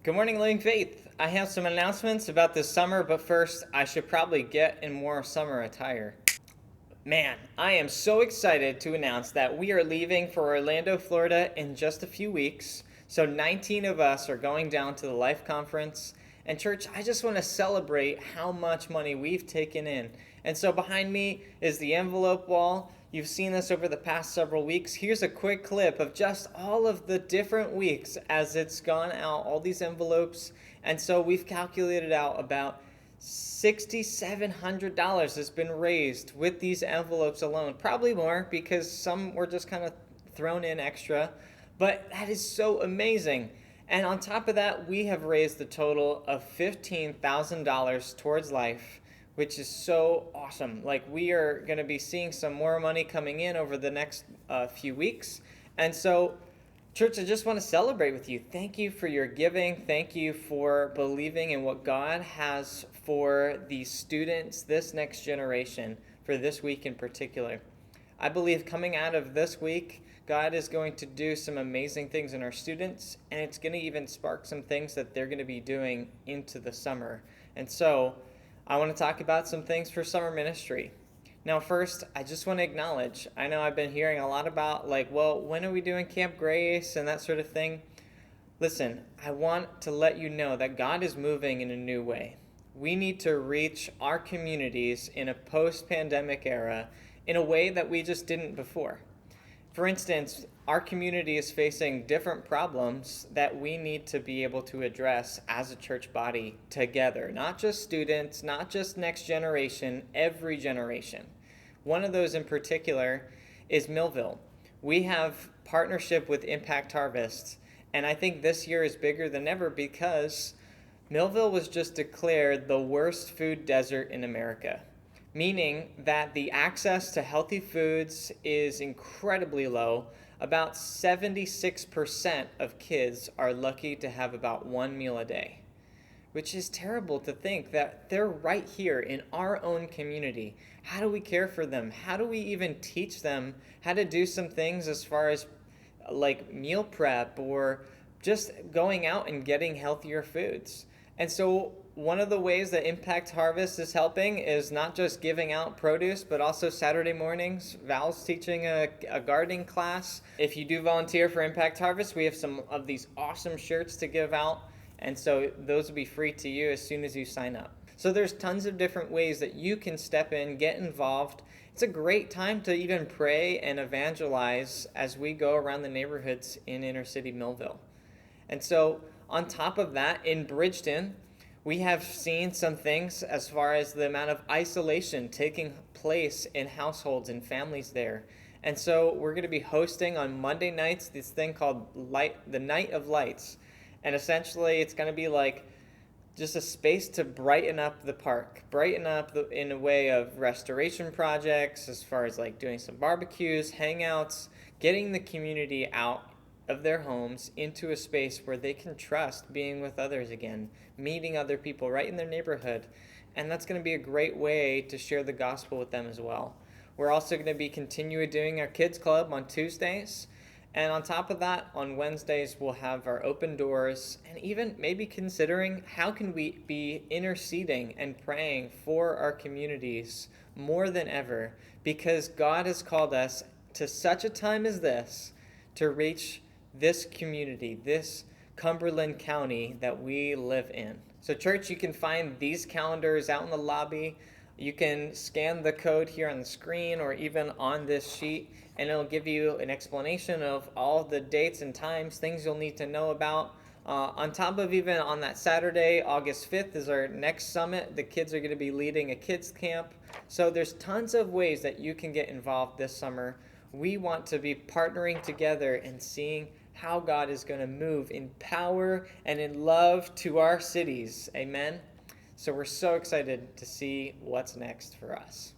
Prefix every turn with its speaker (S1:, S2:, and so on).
S1: Good morning, Living Faith. I have some announcements about this summer, but first, I should probably get in more summer attire. Man, I am so excited to announce that we are leaving for Orlando, Florida in just a few weeks. So, 19 of us are going down to the Life Conference. And, church, I just want to celebrate how much money we've taken in. And so, behind me is the envelope wall. You've seen this over the past several weeks. Here's a quick clip of just all of the different weeks as it's gone out, all these envelopes. And so, we've calculated out about $6,700 has been raised with these envelopes alone. Probably more because some were just kind of thrown in extra. But that is so amazing. And on top of that, we have raised a total of $15,000 towards life, which is so awesome. Like, we are going to be seeing some more money coming in over the next few weeks. And so, church, I just want to celebrate with you. Thank you for your giving. Thank you for believing in what God has for these students, this next generation, for this week in particular. I believe coming out of this week, God is going to do some amazing things in our students, and it's going to even spark some things that they're going to be doing into the summer. And so, I want to talk about some things for summer ministry. Now, first, I just want to acknowledge, I know I've been hearing a lot about, when are we doing Camp Grace and that sort of thing? Listen, I want to let you know that God is moving in a new way. We need to reach our communities in a post-pandemic era in a way that we just didn't before. For instance, our community is facing different problems that we need to be able to address as a church body together. Not just students, not just next generation, every generation. One of those in particular is Millville. We have partnership with Impact Harvest, and I think this year is bigger than ever because Millville was just declared the worst food desert in America, meaning that the access to healthy foods is incredibly low. About 76% of kids are lucky to have about one meal a day, which is terrible to think that they're right here in our own community. How do we care for them? How do we even teach them how to do some things as far as like meal prep or just going out and getting healthier foods? And so one of the ways that Impact Harvest is helping is not just giving out produce, but also Saturday mornings, Val's teaching a gardening class. If you do volunteer for Impact Harvest, we have some of these awesome shirts to give out. And so those will be free to you as soon as you sign up. So there's tons of different ways that you can step in, get involved. It's a great time to even pray and evangelize as we go around the neighborhoods in inner city Millville. And so on top of that, in Bridgeton, we have seen some things as far as the amount of isolation taking place in households and families there. And so we're going to be hosting on Monday nights this thing called the Night of Lights. And essentially it's going to be like just a space to brighten up the park, in a way of restoration projects, as far as like doing some barbecues, hangouts, getting the community out of their homes into a space where they can trust being with others again, meeting other people right in their neighborhood. And that's going to be a great way to share the gospel with them as well. We're also going to be continuing doing our kids club on Tuesdays. And on top of that, on Wednesdays, we'll have our open doors and even maybe considering how can we be interceding and praying for our communities more than ever, because God has called us to such a time as this to reach this community, this Cumberland County that we live in. So church, you can find these calendars out in the lobby. You can scan the code here on the screen or even on this sheet, and it'll give you an explanation of all the dates and times, things you'll need to know about. On top of even on that Saturday, August 5th is our next summit. The kids are going to be leading a kids camp. So there's tons of ways that you can get involved this summer. We want to be partnering together and seeing how God is going to move in power and in love to our cities. Amen? So we're so excited to see what's next for us.